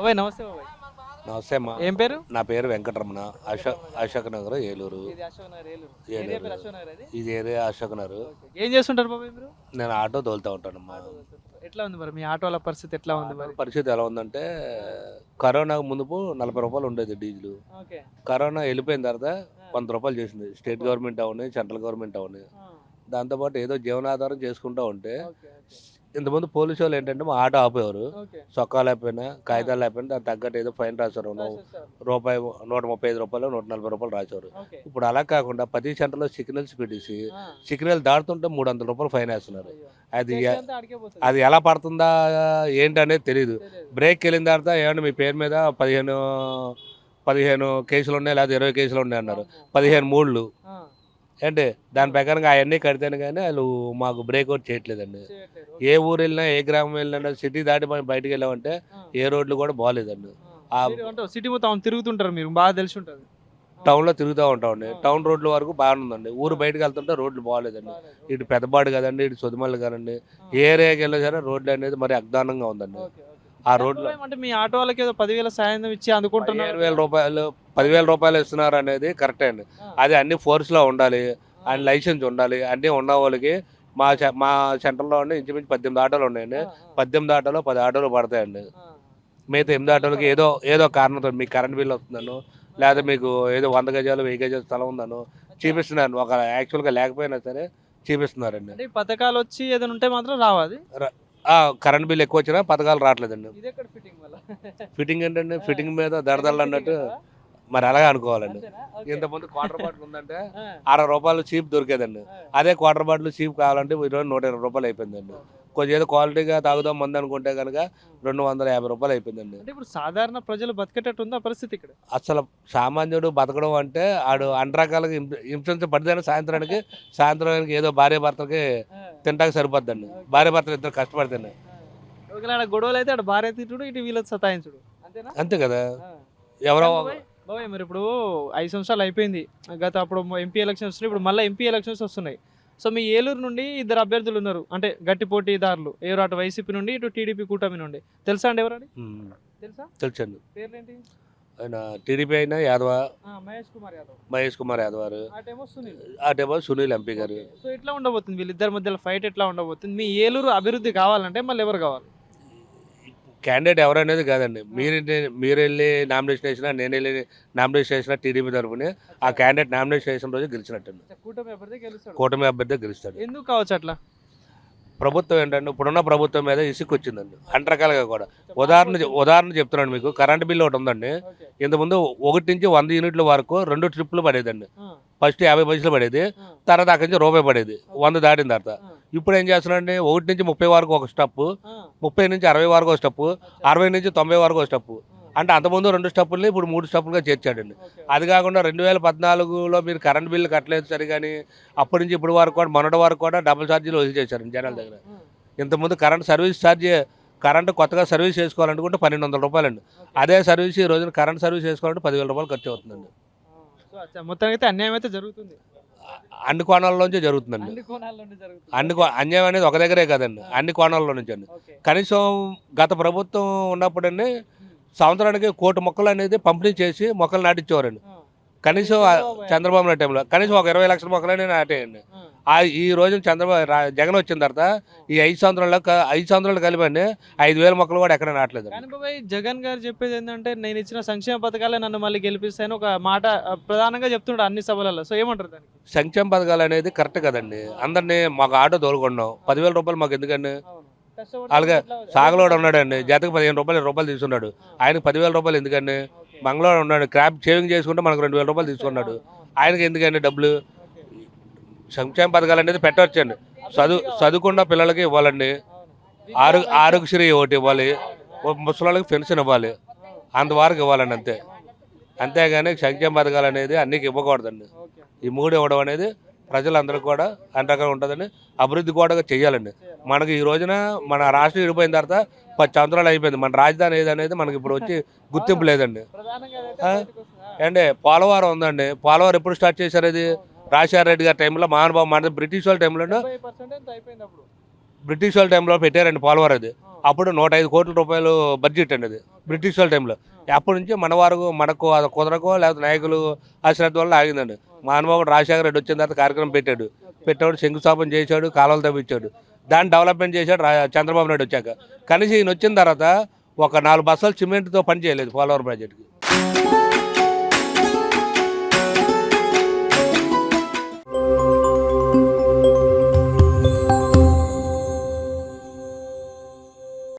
బాబాయ్ నమస్తే బాబాయ్. నమస్తే అమ్మా. ఏం పేరు? నా పేరు వెంకటరమణ. అశోక్ నగర్, ఏలూరు. ఇది అశోక్ నగర్ ఏలూరు. ఏరియా పేరు అశోక్ నగర్ అది? ఇది ఏరియా అశోక్ నగర్. ఏం చేస్తుంటారు బాబాయ్ మీరు? నేను ఆటో తోలుతా ఉంటానమ్మా. ఎట్లా ఉంది మరి మీ ఆటోల పరిస్థితి ఎట్లా ఉంది మరి? పరిస్థితి ఎలా ఉందంటే కరోనా ముందుపు 40 రూపాయలు ఉండేది డీజిల్. ఓకే. కరోనా వెళ్ళిపోయిన తర్వాత 100 రూపాయలు చేసింది. స్టేట్ గవర్నమెంట్ అవని, సెంట్రల్ గవర్నమెంట్ అవని. దాంతోపాటు ఏదో జీవనాధారం చేసుకుంటూ ఉంటే ఇంతకుముందు పోలీసు వాళ్ళు ఏంటంటే మా ఆటో ఆపేవారు. చొక్కా లేకపోయినా కాగితాలు లేకపోయినా దానికి తగ్గట్టు ఏదో ఫైన్ రాశారు. రూపాయి 135 రూపాయలు 140 రూపాయలు రాశారు. ఇప్పుడు అలా కాకుండా 10 సెంటర్లో సిగ్నల్స్ పెట్టేసి సిగ్నల్ దాటుతుంటే 300 రూపాయలు ఫైన్ వేస్తున్నారు. అది ఎలా పడుతుందా ఏంటనేది తెలియదు. బ్రేక్ వెళ్ళిన తర్వాత ఏమన్నా మీ పేరు మీద 15 కేసులు ఉన్నాయి, లేదా 20 కేసులు ఉన్నాయి అన్నారు. 15 మూళ్ళు ఏంటి దాని ప్రకారంగా అవన్నీ కడితేనే కానీ వాళ్ళు మాకు బ్రేక్అవుట్ చేయట్లేదండి. ఏ ఊరు వెళ్ళినా ఏ గ్రామం వెళ్ళినా సిటీ దాటి మనం బయటకు వెళ్ళామంటే ఏ రోడ్లు కూడా బాగాలేదండి. సిటీ మొత్తం తిరుగుతుంటారు మీరు, బాగా తెలిసి ఉంటుంది. టౌన్లో తిరుగుతూ ఉంటామండి. టౌన్ రోడ్ల వరకు బాగుందండి. ఊరు బయటకు వెళ్తుంటే రోడ్లు బాగాలేదండి. ఇటు పెద్దపాడు కదండి, ఇటు సొదిమల్లి కదండి. ఏ ఏరియాకి వెళ్ళినా సరే రోడ్లు అనేది మరి అగ్దానంగా ఉందండి. ఆ రోడ్లు అంటే మీ ఆటో వాళ్ళకి ఏదో 10,000 సాయం ఇచ్చి అందుకుంటున్నారు. 10,000 రూపాయలు ఇస్తున్నారు అనేది కరెక్టే అండి. అది అన్ని ఫోర్స్లో ఉండాలి, అండ్ లైసెన్స్ ఉండాలి. అన్నీ ఉన్న వాళ్ళకి మా సెంటర్లో ఉండి ఇంచుమించు 18 ఆటోలు ఉన్నాయండి. 18 ఆటోలో 10 ఆటోలు పడతాయండి. మిగతా 8 ఆటోలకి ఏదో కారణంతో మీకు కరెంట్ బిల్ వస్తుందను, లేదా మీకు ఏదో 100 గజాలు 1000 గజాలు స్థలం ఉందను చూపిస్తున్నాను. ఒక యాక్చువల్గా లేకపోయినా సరే చూపిస్తున్నారండి. పథకాలు వచ్చి ఏదైనా ఉంటే మాత్రం రావాలి. కరెంట్ బిల్ ఎక్కువ వచ్చినా పథకాలు రావట్లేదండి. ఫిట్టింగ్ ఏంటండి, ఫిట్టింగ్ మీద దడదళ్ళు అన్నట్టు మరి అలాగే అనుకోవాలండి. ఇంతకుముందు క్వార్టర్ బాటిల్ ఉందంటే 60 రూపాయలు చీప్ దొరికేదండి. అదే క్వార్టర్ బాటిల్ చీప్ కావాలంటే ఈరోజు 120 రూపాయలు అయిపోయిందండి. కొంచెం ఏదో క్వాలిటీగా తాగుదాం మంది అనుకుంటే కనుక 250 రూపాయలు అయిపోయిందండి. ఇప్పుడు సాధారణ ప్రజలు బతికేటట్టు ఉంది ఆ పరిస్థితి ఇక్కడ. అసలు సామాన్యుడు బతకడం అంటే ఆడు అన్ని రకాలుగా హింసించ పడితేనే సాయంత్రానికి ఏదో భార్య భర్తలకి తింటాకి సరిపోద్దండి. భార్య భర్తలు ఇద్దరు కష్టపడితేనే. ఒకవేళ గొడవలు అయితే అటు భార్య తిట్టుడు, ఇటు వీళ్ళకి సతాయించుడు, అంతేనా? అంతే కదా. ఎవరో బాబాయ్ మరి ఇప్పుడు 5 సంవత్సరాలు అయిపోయింది. గత అప్పుడు ఎంపీ ఎలక్షన్స్ వస్తున్నాయి, ఇప్పుడు మళ్ళీ ఎంపీ ఎలక్షన్స్ వస్తున్నాయి. సో మీ ఏలూరు నుండి 2 అభ్యర్థులు ఉన్నారు, అంటే గట్టి పోటీదారులు. ఎవరు అటు వైసీపీ నుండి, ఇటు టీడీపీ కూటమి నుండి. తెలుసా అండి ఎవరని? తెలుసా? తెలుసండి. పేర్లేంటి? ఆయన టీడీపీ అయినా యాదవ, మహేష్ కుమార్ యాదవ్ గారు, అటేమో సునీల్ ఎంపీ గారు. సో ఎట్లా ఉండబోతుంది వీళ్ళిద్దరి మధ్యలో ఫైట్? ఎట్లా ఉండబోతుంది? మీ ఏలూరు అభివృద్ధి కావాలంటే మళ్ళీ ఎవరు కావాలి? క్యాండిడేట్ ఎవరనేది కాదండి. మీరు వెళ్ళి నామినేషన్ వేసినా, నేను వెళ్ళి నామినేషన్ వేసినా టీడీపీ తరఫున ఆ క్యాండిడేట్ నామినేషన్ వేసిన రోజు గెలిచినట్టండి. కూటమి అభ్యర్థి గెలుస్తాడు. ఎందుకు కావచ్చు అట్లా? ప్రభుత్వం ఏంటంటే ఇప్పుడున్న ప్రభుత్వం మీద ఇసుకొచ్చిందండి అన్ని రకాలుగా కూడా. ఉదాహరణ చెప్తున్నాను మీకు. కరెంట్ బిల్లు ఒకటి ఉందండి. ఇంతకుముందు 1 నుంచి 100 యూనిట్ల వరకు 2 ట్రిప్పులు పడేదండి. ఫస్ట్ 50 పైసలు పడేది, తర్వాత అక్కడి నుంచి రూపాయి పడేది 100 దాటిన తర్వాత. ఇప్పుడు ఏం చేస్తున్నారండి, 1 నుంచి 30 వరకు ఒక స్టెప్, 30 నుంచి 60 వరకు ఒక స్టెప్, 60 నుంచి 90 వరకు ఒక స్టెప్. అంటే అంతకుముందు 2 స్టెప్పుల్ని ఇప్పుడు 3 స్టెప్పులుగా చేర్చాడండి. అది కాకుండా 2014లో మీరు కరెంట్ బిల్లు కట్టలేదు సరే, కానీ అప్పటి నుంచి ఇప్పుడు వరకు కూడా మొన్నటి వరకు కూడా డబుల్ ఛార్జీలు వసూలు చేశారండి జనాల దగ్గర. ఇంతకుముందు కరెంటు కొత్తగా సర్వీస్ చేసుకోవాలనుకుంటే 1200 రూపాయలండి. అదే సర్వీస్ ఈ రోజున కరెంట్ సర్వీస్ చేసుకోవాలంటే 10,000 రూపాయలు ఖర్చు అవుతుందండి. మొత్తం అయితే అన్యాయం అయితే జరుగుతుంది, అన్ని కోణాల్లోంచి జరుగుతుందండి. అన్యాయం అనేది ఒక దగ్గరే కదండి, అన్ని కోణాల్లో నుంచి అండి. కనీసం గత ప్రభుత్వం ఉన్నప్పుడండి సంవత్సరానికి 1 కోటి మొక్కలు అనేది పంపిణీ చేసి మొక్కలు నాటించేవారండి. కనీసం చంద్రబాబు నాయుడు టైంలో కనీసం ఒక 20 లక్షల మొక్కలనే నాటేయండి. ఈ రోజు జగన్ వచ్చిన తర్వాత ఈ 5 సంవత్సరాలు కలిపండి 5,000 మొక్కలు కూడా ఎక్కడ నాటలేదు. జగన్ గారు చెప్పేది ఏంటంటే, నేను ఇచ్చిన సంక్షేమ పథకాలే నన్ను మళ్ళీ గెలిపిస్తాను ఒక మాట ప్రధానంగా చెప్తున్నాడు అన్ని సభలలో. సో ఏమంటారు దానికి? సంక్షేమ పథకాలు అనేది కరెక్ట్ కదండి. అందరినీ మాకు ఆటో తోలుకున్నాం, 10,000 రూపాయలు మాకు ఎందుకండి? అలాగే సాగలోడు ఉన్నాడండి, జతకు 15 రూపాయలు తీసుకున్నాడు. ఆయనకు 10,000 రూపాయలు ఎందుకండి? మంగళవాడు ఉన్నాడు, క్రాప్ షేవింగ్ చేసుకుంటే మనకు 2,000 రూపాయలు తీసుకున్నాడు. ఆయనకి ఎందుకండి డబ్బులు? సంక్షేమ పథకాలు అనేది పెట్టవచ్చండి. చదువుకున్న పిల్లలకి ఇవ్వాలండి. ఆరోగ్యశ్రీ ఒకటి ఇవ్వాలి, ముసలికి పెన్షన్ ఇవ్వాలి, అంతవరకు ఇవ్వాలండి అంతే. అంతేగాని సంక్షేమ పథకాలు అనేది అన్నికి ఇవ్వకూడదండి. ఈ 3 ఇవ్వడం అనేది ప్రజలందరూ కూడా అంతగా ఉంటుందండి. అభివృద్ధి కూడా చేయాలండి. మనకి ఈ రోజున మన రాష్ట్రం విడిపోయిన తర్వాత 10 సంవత్సరాలు అయిపోయింది. మన రాజధాని ఏదనేది మనకి ఇప్పుడు వచ్చి గుర్తింపు లేదండి. అంటే పోలవరం ఉందండి. పోలవరం ఎప్పుడు స్టార్ట్ చేశారు? అది రాజశేఖర రెడ్డి గారి టైంలో, మహానుభావం మన బ్రిటిష్ వాళ్ళ టైంలో పెట్టారండి పోలవరం. అది అప్పుడు 105 కోట్ల రూపాయలు బడ్జెట్ అండి అది బ్రిటిష్ వాళ్ళ టైంలో. అప్పటి నుంచి మనకు అది కుదరకో లేకపోతే నాయకులు అశ్రద్ధ వల్ల ఆగిందండి. మహానుభావుడు రాజశేఖర రెడ్డి వచ్చిన తర్వాత కార్యక్రమం పెట్టాడు, శంకుస్థాపన చేశాడు, కాలువలు తవ్వించాడు, దాన్ని డెవలప్మెంట్ చేశాడు చంద్రబాబు నాయుడు వచ్చాక. కనీసం ఈయన వచ్చిన తర్వాత ఒక 4 బస్సులు సిమెంట్తో పని చేయలేదు పోలవరం ప్రాజెక్టుకి.